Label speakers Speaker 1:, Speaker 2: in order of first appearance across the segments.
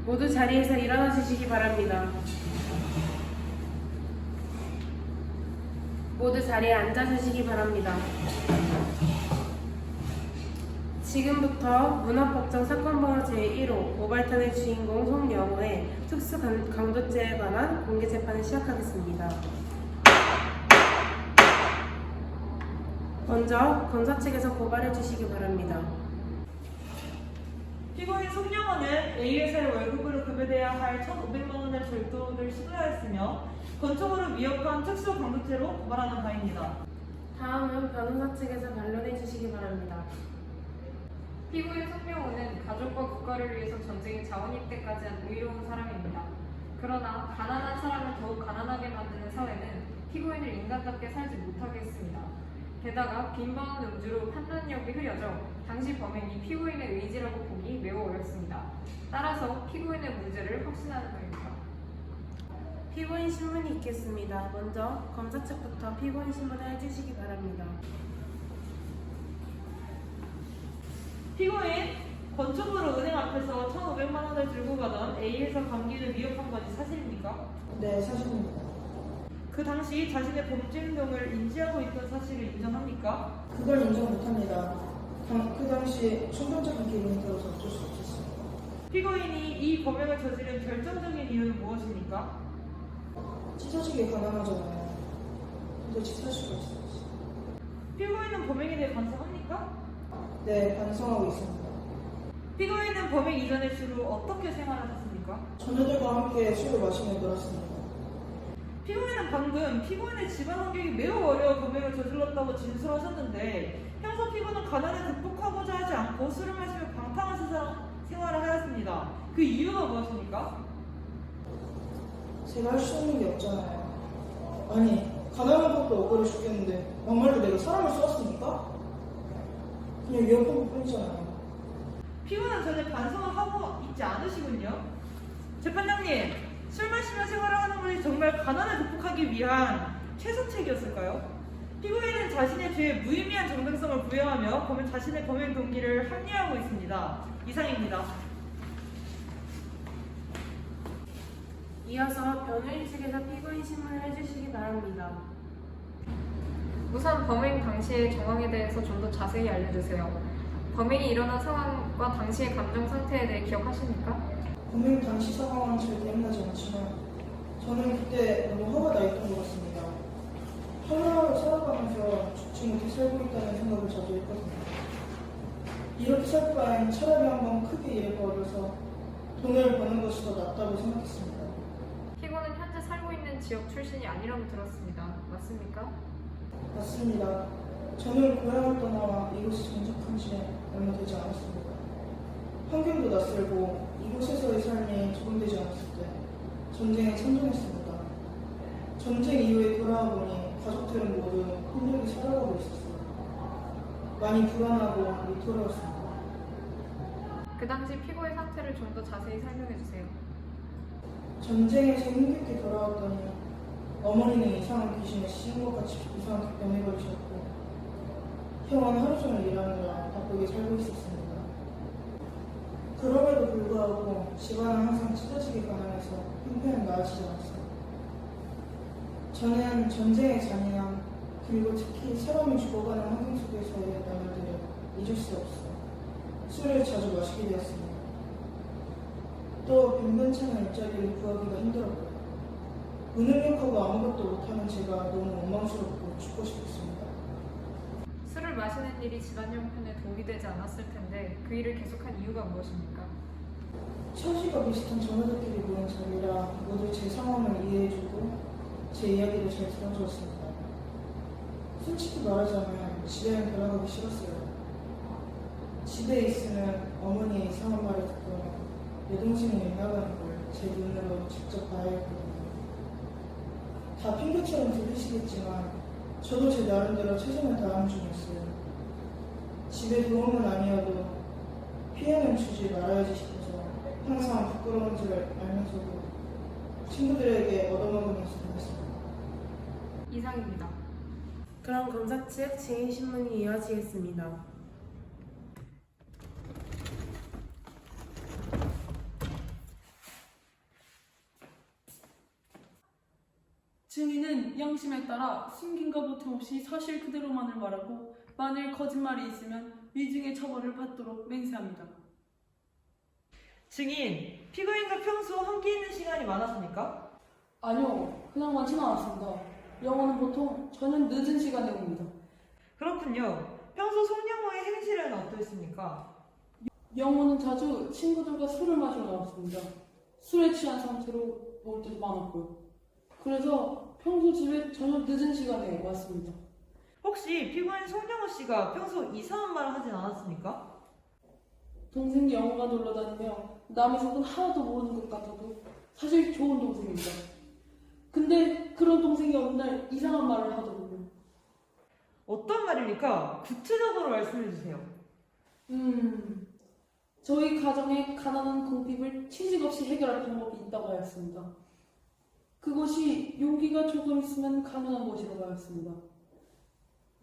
Speaker 1: 모두 자리에서 일어나 주시기 바랍니다. 모두 자리에 앉아 주시기 바랍니다. 지금부터 문화법정 사건번호 제1호 오발탄의 주인공 송영호의 특수강도죄에 관한 공개재판을 시작하겠습니다. 먼저 검사 측에서 고발해 주시기 바랍니다.
Speaker 2: 피고인 송영호는 A회사의 월급으로 급여돼야 할 1,500만 원의 절도를 시도하였으며 권총으로 위협한 특수강도죄로 고발하는 바입니다.
Speaker 1: 다음은 변호사 측에서 반론해 주시기 바랍니다.
Speaker 3: 피고인 송영호는 가족과 국가를 위해서 전쟁에 자원입대까지 한 의로운 사람입니다. 그러나 가난한 사람을 더욱 가난하게 만드는 사회는 피고인을 인간답게 살지 못하게 했습니다. 게다가 빈번한 음주로 판단력이 흐려져 당시 범행이 피고인의 의지라고 보기 매우 어렵습니다. 따라서 피고인의 무죄를 확신하는 바입니다.
Speaker 1: 피고인 신문이 있겠습니다. 먼저 검사 측부터 피고인 신문을 해주시기 바랍니다.
Speaker 2: 피고인 권총으로 은행 앞에서 1,500만 원을 들고 가던 A회사 관계를 위협한 것이 사실입니까?
Speaker 4: 네, 사실입니다.
Speaker 2: 그 당시 자신의 범죄 행동을 인지하고 있던 사실을 인정합니까?
Speaker 4: 그걸 인정 못합니다. 그 당시 충동적인 기분이 들어서 어쩔 수 없었습니다.
Speaker 2: 피고인이 이 범행을 저지른 결정적인 이유는 무엇입니까?
Speaker 4: 찢어지게 가난하잖아요. 도대체 살 수가 있어요.
Speaker 2: 피고인은 범행에 대해 반성합니까?
Speaker 4: 네, 반성하고 있습니다.
Speaker 2: 피고인은 범행 이전에 주로 어떻게 생활하셨습니까?
Speaker 4: 자녀들과 함께 술을 마시며 놀았습니다.
Speaker 2: 피고인은 방금 피고인의 집안 환경이 매우 어려워 범행을 저질렀다고 진술하셨는데 형사 피고는 가난을 극복하고자 하지 않고 술을 마시며 방탕한 생활을 하였습니다. 그 이유가 무엇입니까?
Speaker 4: 제가 할 수 있는 게 없잖아요. 아니, 가난한 것도 억울해 죽겠는데 막말로 내가 사람을 쏘았습니까? 그냥 위협한 것 뿐이잖아요.
Speaker 2: 피고는 전혀 반성을 하고 있지 않으시군요. 재판장님, 술 마시며 생활을 하는 것이 정말 가난을 극복하기 위한 최선책이었을까요? 피고인은 자신의 죄에 무의미한 정당성을 부여하며 자신의 범행 동기를 합리화하고 있습니다. 이상입니다.
Speaker 1: 이어서 변호인 측에서 피고인 신문을 해주시기 바랍니다.
Speaker 3: 우선 범행 당시의 정황에 대해서 좀 더 자세히 알려주세요. 범행이 일어난 상황과 당시의 감정 상태에 대해 기억하십니까?
Speaker 4: 범행 당시 상황은 잘 기억나지 않지만 저는 그때 너무 화가 나 있던 것 같습니다. 하루하루 살아가면서 죽지 못해 살고 있다는 생각을 자주 했거든요. 이렇게 살 바엔 차라리 한번 크게 잃어버려서 돈을 버는 것이 더 낫다고 생각했습니다.
Speaker 3: 피고는 현재 살고 있는 지역 출신이 아니라고 들었습니다. 맞습니까?
Speaker 4: 맞습니다. 저는 고향을 떠나 이곳에 정착한 지 얼마 되지 않았습니다. 환경도 낯설고 이곳에서의 삶이 적응되지 않았을 때 전쟁에 참전했습니다. 전쟁 이후에 돌아와 보니 가족들은 모두 힘들게 살아가고 있었어요. 많이 불안하고 위태로웠습니다.
Speaker 3: 그 당시 피고의 상태를 좀 더 자세히 설명해 주세요.
Speaker 4: 전쟁에서 힘겹게 돌아왔더니 어머니는 이상한 귀신에 씌인 것 같이 이상하게 변해버리셨고 형은 하루 종일 일하느라 바쁘게 살고 있었습니다. 그럼에도 불구하고 집안은 항상 찢어지게 가난해서 형편은 나아지지 않았어요. 저는 전쟁의 잔인함 그리고 특히 사람이 죽어가는 환경 속에서의 나날들을 잊을 수 없어요. 술을 자주 마시게 되었습니다. 또 변변찮은 일자리를 구하기가 힘들었고요. 무능력하고 아무것도 못하는 제가 너무 원망스럽고 죽고 싶었습니다.
Speaker 3: 술을 마시는 일이 집안 형편에 도움이 되지 않았을 텐데 그 일을 계속한 이유가 무엇입니까?
Speaker 4: 처지가 비슷한 전우들끼리 모인 자리라 모두 제 상황을 이해해주고 제 이야기를 잘 들어주었습니다. 솔직히 말하자면 집에는 돌아가기 싫었어요. 집에 있으면 어머니의 이상한 말을 듣고 내 동생이 일 나가는 걸 제 눈으로 직접 봐야 했거든요. 다 핑계처럼 들리시겠지만 저도 제 나름대로 최선을 다하는 중이었어요. 집에 도움은 아니어도 피해는 주지 말아야지 싶어서 항상 부끄러운 줄 알면서도 친구들에게 얻어먹으면서 다녔습니다.
Speaker 3: 이상입니다.
Speaker 1: 그럼 검사 측 증인 신문이 이어지겠습니다.
Speaker 5: 증인은 양심에 따라 숨김과 보탬 없이 사실 그대로만을 말하고 만일 거짓말이 있으면 위증의 처벌을 받도록 맹세합니다.
Speaker 2: 증인, 피고인과 평소 함께 있는 시간이 많았습니까?
Speaker 5: 아니요, 그냥 많지는 않았습니다. 영어는 보통 저녁 늦은 시간에 옵니다.
Speaker 2: 그렇군요. 평소 송영호의 행실은 어떠했습니까?
Speaker 5: 영호는 자주 친구들과 술을 마시러 나왔습니다. 술에 취한 상태로 올 때도 많았고요. 그래서 평소 집에 저녁 늦은 시간에 왔습니다.
Speaker 2: 혹시 피고인 송영호 씨가 평소 이상한 말을 하진 않았습니까?
Speaker 5: 동생이 영어가 놀러 다니며 남의 속은 하나도 모르는 것 같아도 사실 좋은 동생입니다. 근데 그런 동생이 어느 날 이상한 말을 하더군요.
Speaker 2: 어떤 말입니까? 구체적으로 말씀해 주세요.
Speaker 5: 저희 가정의 가난한 궁핍을 취직 없이 해결할 방법이 있다고 하였습니다. 그것이 용기가 조금 있으면 가능한 것이라고 하였습니다.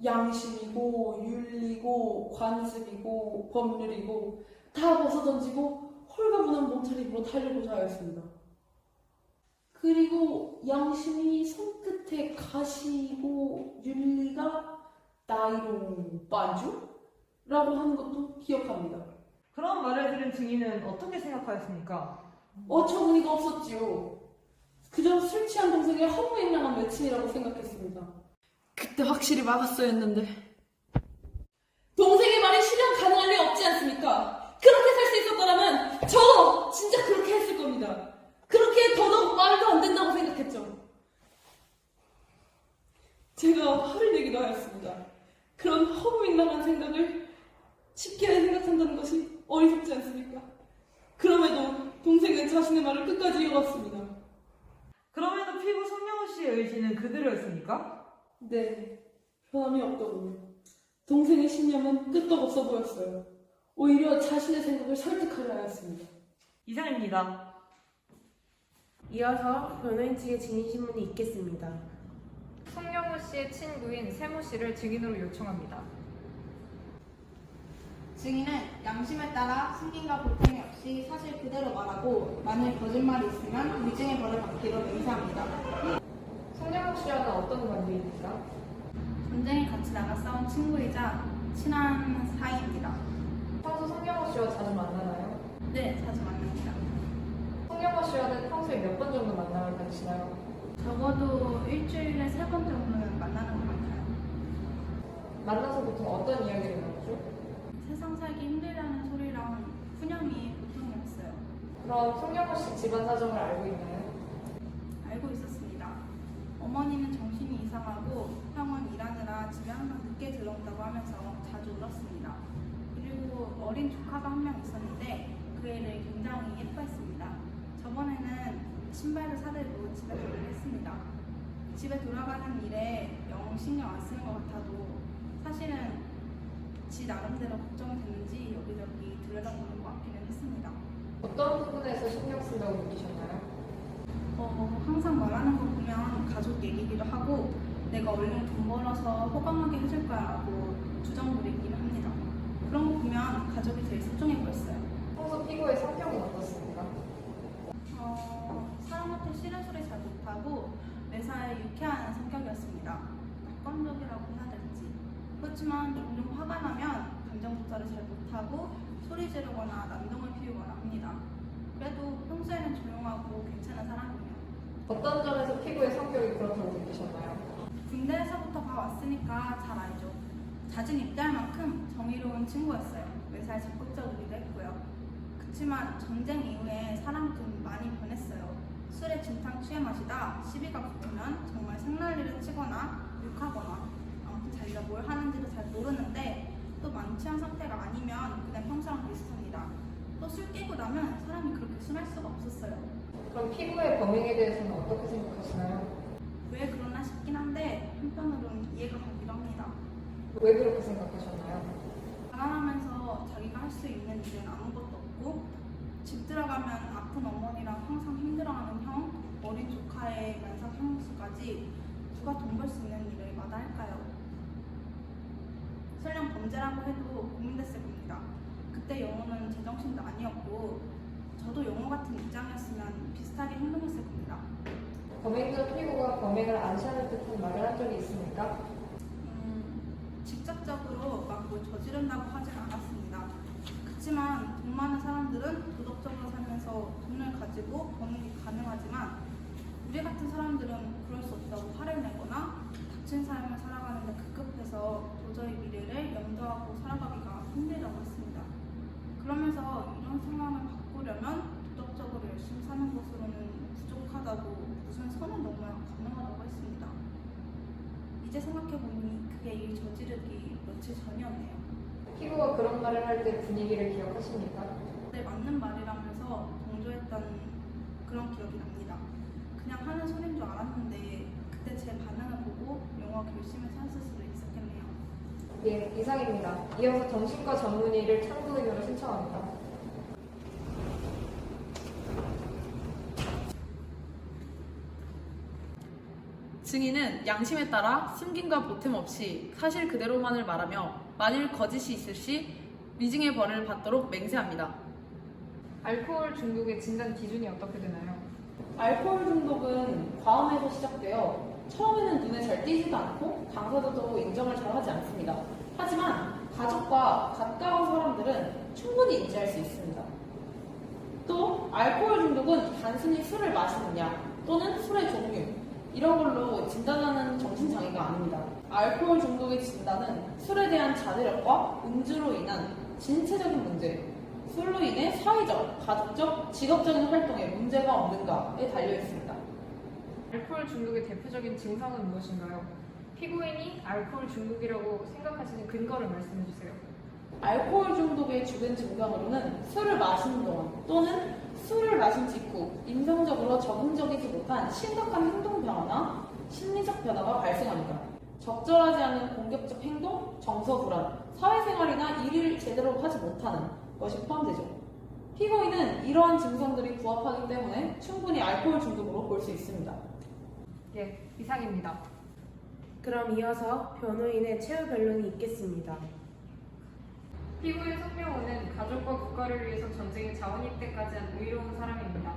Speaker 5: 양심이고 윤리고 관습이고 법률이고 다 벗어던지고 홀가분한 몸차림으로 달려보자 하였습니다. 그리고 양심이 손끝에 가시고 윤리가 나이롱 반주? 라고 하는 것도 기억합니다.
Speaker 2: 그런 말을 들은 증인은 어떻게 생각하였습니까?
Speaker 5: 어처구니가 없었지요. 그저 술 취한 동생의 허무맹랑한 외침이라고 생각했습니다. 그때 확실히 막았어야 했는데. 동생의 말이 실현 가능할 리 없지 않습니까? 그렇게 살 수 있었더라면 저 진짜 그렇게 했을 겁니다. 그렇게 더더욱 말도 안 된다고 생각했죠. 제가 화를 내기도 하였습니다. 그런 허무맹랑한 생각을 쉽게 생각한다는 것이 어리석지 않습니까? 그럼에도 동생은 자신의 말을 끝까지 이어갔습니다.
Speaker 2: 그럼에도 피고 송영호 씨의 의지는 그대로였습니까?
Speaker 5: 네, 변함이 없더군요. 동생의 신념은 끄떡없어 보였어요. 오히려 자신의 생각을 설득하려 하였습니다.
Speaker 2: 이상입니다.
Speaker 1: 이어서 변호인 측의 증인 신문이 있겠습니다.
Speaker 3: 송영호 씨의 친구인 세모 씨를 증인으로 요청합니다.
Speaker 6: 증인은 양심에 따라 숨김과 보탬이 없이 사실 그대로 말하고 만일 거짓말이 있으면 위증의 벌을 받기로 맹세합니다.
Speaker 3: 송영호 씨와는 어떤 관계입니까?
Speaker 6: 전쟁에 같이 나가 싸운 친구이자 친한 사이입니다.
Speaker 3: 평소 송영호 씨와 자주 만나나요?
Speaker 6: 네, 자주 만납니다.
Speaker 3: 송영호 씨와는 평소에 몇 번 정도 만남을 가지시나요?
Speaker 6: 적어도 일주일에 3번 정도는 만나는 것 같아요.
Speaker 3: 만나서 보통 어떤 이야기를 나누죠?
Speaker 6: 세상 살기 힘들다는 소리랑 푸념이 보통이었어요.
Speaker 3: 그럼 송영호 씨 집안 사정을 알고 있나요?
Speaker 6: 알고 있었습니다. 어머니는 정신이 이상하고 형은 일하느라 집에 항상 늦게 들어온다고 하면서 자주 울었습니다. 그리고 어린 조카가 한 명 있었는데 그 애를 굉장히 예뻐했습니다. 저번에는 신발도 사들고 집에 가기로 했습니다. 집에 돌아가는 일에 영 신경 안 쓰는 것 같아도 사실은 지 나름대로 걱정이 됐는지 여기저기 들여다보는 것 같기는 했습니다.
Speaker 3: 어떤 부분에서 신경 쓴다고 느끼셨나요?
Speaker 6: 항상 말하는 거 보면 가족 얘기기도 하고 내가 얼른 돈 벌어서 호강하게 해줄 거야 라고 주정 부리기를 합니다. 그런 거 보면 가족이 제일 소중해 보였어요.
Speaker 3: 평소 피고의 성격은 어떻습니까?
Speaker 6: 사람한테 싫은 소리 잘 못하고 매사에 유쾌한 성격이었습니다. 낙관적이라고 해야 될지. 그렇지만 종종 화가 나면 감정 조절을 잘 못하고 소리 지르거나 난동을 피우거나 합니다. 그래도 평소에는 조용하고 괜찮은 사람이에요.
Speaker 3: 어떤 점에서 피고의 성격이 그렇다고 느끼셨나요?
Speaker 6: 군대에서부터 봐왔으니까 잘 알죠. 잦은 입대할 만큼 정의로운 친구였어요. 매사에 적극적이기도 했고요. 그치만 전쟁 이후에 사람이 좀 많이 변했어요. 술에 진탕 취해 마시다 시비가 붙으면 정말 생난리를 치거나 욕하거나 아무튼 자기가 뭘 하는지도 잘 모르는데 또 만취한 상태가 아니면 그냥 평소랑 비슷합니다. 또 술 깨고 나면 사람이 그렇게 순할 수가 없었어요.
Speaker 3: 그럼 피고의 범행에 대해서는 어떻게 생각하시나요?
Speaker 6: 왜 그러나 싶긴 한데 한편으로는 이해가 가기도 합니다.
Speaker 3: 왜 그렇게 생각하셨나요?
Speaker 6: 가난하면서 자기가 할 수 있는 일은 아무것도 없고 집 들어가면 아픈 어머니랑 항상 힘들어하는 형, 어린 조카의 만삭 형수까지 누가 돈 벌 수 있는 일을 마다할까요? 설령 범죄라고 해도 고민됐을 겁니다. 그때 영호는 제정신도 아니었고 저도 영호 같은 입장이었으면 비슷하게 행동했을 겁니다.
Speaker 3: 범행 전 피고가 범행을 안시하는 듯한 말을 한 적이 있습니까?
Speaker 6: 직접적으로 막 뭘 저지른다고 하진 않았습니다. 그렇지만 돈 많은 사람들은 도덕적으로 살면서 돈을 가지고 버는 게 가능하지만 우리 같은 사람들은 그럴 수 없다고 화를 내거나 닥친 삶을 살아가는데 급급해서 도저히 미래를 염두하고 살아가기가 힘들다고 했습니다. 그러면서 이런 상황을 바꾸려면 도덕적으로 열심히 사는 것으로는 부족하다고 무슨 선을 넘어야 가능하다고 했습니다. 이제 생각해보니 그게 일 저지르기 며칠 전이었네요.
Speaker 3: 피고가 그런 말을 할 때 분위기를 기억하십니까?
Speaker 6: 네, 맞는 말이라면서 동조했던 그런 기억이 납니다. 그냥 하는 소린 줄 알았는데 그때 제 반응을 보고 영어 결심해서 했을 수도 있었겠네요.
Speaker 3: 예, 이상입니다. 이어서 정신과 전문의를 참고 의견을 신청합니다.
Speaker 7: 증인은 양심에 따라 숨김과 보탬 없이 사실 그대로만을 말하며 만일 거짓이 있을 시 위증의 벌을 받도록 맹세합니다.
Speaker 3: 알코올 중독의 진단 기준이 어떻게 되나요?
Speaker 5: 알코올 중독은 과음에서 시작되어 처음에는 눈에 잘 띄지도 않고 당사자도 인정을 잘 하지 않습니다. 하지만 가족과 가까운 사람들은 충분히 인지할 수 있습니다. 또 알코올 중독은 단순히 술을 마시느냐 또는 술의 종류 이런 걸로 진단하는 정신장애가 아닙니다. 알코올 중독의 진단은 술에 대한 자제력과 음주로 인한 신체적인 문제, 술로 인해 사회적, 가족적, 직업적인 활동에 문제가 없는가에 달려 있습니다.
Speaker 3: 알코올 중독의 대표적인 증상은 무엇인가요? 피고인이 알코올 중독이라고 생각하시는 근거를 말씀해 주세요.
Speaker 5: 알코올 중독의 주된 증상으로는 술을 마시는 동안 또는 술을 마신 직후 인성적으로 적응적이지 못한 심각한 행동 변화나 심리적 변화가 발생합니다. 적절하지 않은 공격적 행동, 정서 불안, 사회생활이나 일을 제대로 하지 못하는 것이 포함되죠. 피고인은 이러한 증상들이 부합하기 때문에 충분히 알코올 중독으로 볼 수 있습니다.
Speaker 3: 예, 이상입니다.
Speaker 1: 그럼 이어서 변호인의 최후 변론이 있겠습니다.
Speaker 3: 피고인 송명호는 가족과 국가를 위해서 전쟁에 자원일 때까지 한 의로운 사람입니다.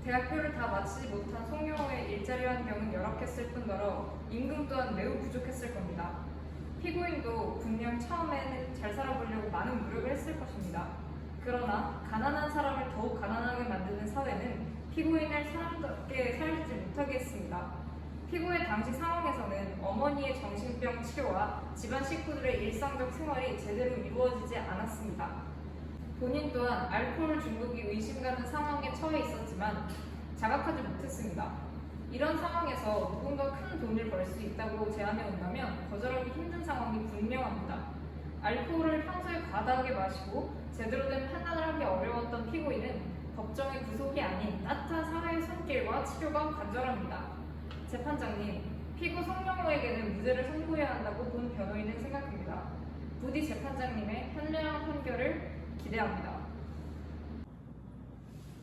Speaker 3: 대학교를 다 마치지 못한 송명호의 일자리 환경은 열악했을 뿐더러 임금 또한 매우 부족했을 겁니다. 피고인도 분명 처음에는 잘 살아보려고 많은 노력을 했을 것입니다. 그러나 가난한 사람을 더욱 가난하게 만드는 사회는 피고인을 사람답게 살지 못하게 했습니다. 피고의 당시 상황에서는 어머니의 정신병 치료와 집안 식구들의 일상적 생활이 제대로 이루어지지 않았습니다. 본인 또한 알코올 중독이 의심가는 상황에 처해 있었지만 자각하지 못했습니다. 이런 상황에서 누군가 큰 돈을 벌 수 있다고 제안해 온다면 거절하기 힘든 상황이 분명합니다. 알코올을 평소에 과다하게 마시고 제대로 된 판단을 하기 어려웠던 피고인은 법정의 구속이 아닌 따뜻한 사회의 손길과 치료가 간절합니다. 재판장님, 피고 송명호에게는 무죄를 선고해야 한다고 본 변호인은 생각합니다. 부디 재판장님의 현명한 판결을 기대합니다.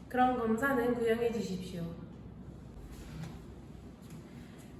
Speaker 1: 그럼 검사는 구형해 주십시오.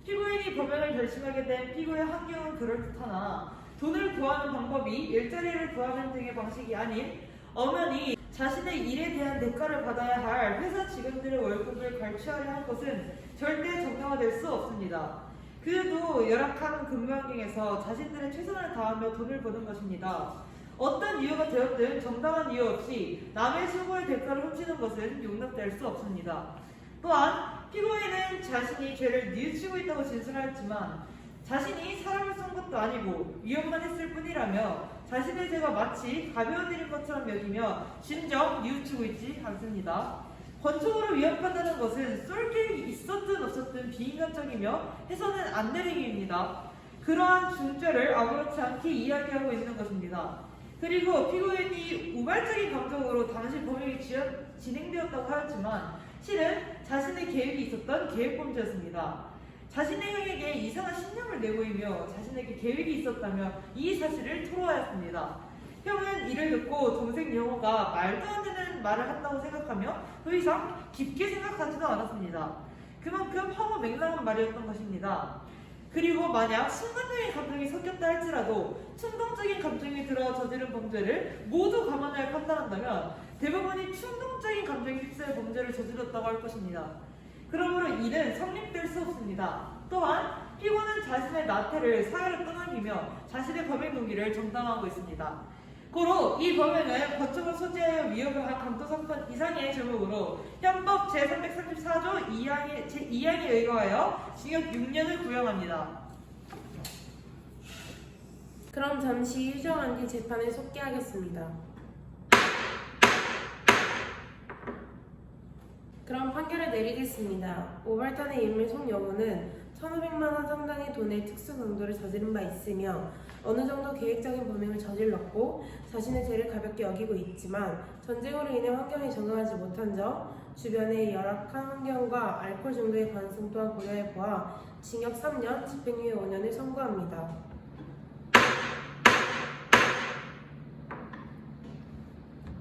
Speaker 2: 피고인이 범행을 결심하게 된 피고의 환경은 그럴듯하나 돈을 구하는 방법이 일자리를 구하는 등의 방식이 아닌 엄연히 자신의 일에 대한 대가를 받아야 할 회사 직원들의 월급을 갈취하려 할 것은 절대 정당화될 수 없습니다. 그도 열악한 근무 환경에서 자신들의 최선을 다하며 돈을 버는 것입니다. 어떤 이유가 되었든 정당한 이유 없이 남의 수고의 대가를 훔치는 것은 용납될 수 없습니다. 또한 피고인은 자신이 죄를 뉘우치고 있다고 진술하였지만 자신이 사람을 쏜 것도 아니고 위협만 했을 뿐이라며 자신의 죄가 마치 가벼운 일인 것처럼 여기며 진정 뉘우치고 있지 않습니다. 권총으로 위협한다는 것은 쏠 계획이 있었든 없었든 비인간적이며 해서는 안 될 행위입니다. 그러한 중죄를 아무렇지 않게 이야기하고 있는 것입니다. 그리고 피고인이 우발적인 감정으로 당시 범행이 진행되었다고 하였지만 실은 자신의 계획이 있었던 계획범죄였습니다. 자신의 형에게 이상한 신념을 내보이며 자신에게 계획이 있었다며 이 사실을 토로하였습니다. 형은 이를 듣고 동생 영호가 말도 안 되는 말을 한다고 생각하며 더 이상 깊게 생각하지도 않았습니다. 그만큼 허무맹랑한 말이었던 것입니다. 그리고 만약 순간적인 감정이 섞였다 할지라도 충동적인 감정이 들어 저지른 범죄를 모두 감안하여 판단한다면 대부분이 충동적인 감정에 휩싸여 범죄를 저질렀다고 할 것입니다. 그러므로 이는 성립될 수 없습니다. 또한 피고는 자신의 나태를 사회로 떠넘기며 자신의 범행 동기를 정당화하고 있습니다. 고로 이 범행은 거청을 소지하여 위협을 한 강도상판 이상의 제목으로 현법 제334조 2항의 제2항에 의거하여 징역 6년을 구형합니다.
Speaker 1: 그럼 잠시 유정한 뒤 재판을 속기하겠습니다. 그럼 판결을 내리겠습니다. 오발탄의 인물 송영우는 1,500만 원 상당의 돈의 특수 강도를 저지른 바 있으며 어느 정도 계획적인 범행을 저질렀고 자신의 죄를 가볍게 여기고 있지만 전쟁으로 인해 환경에 적응하지 못한 점, 주변의 열악한 환경과 알코올 중독의 가능성 또한 고려해 보아 징역 3년, 집행유예 5년을 선고합니다.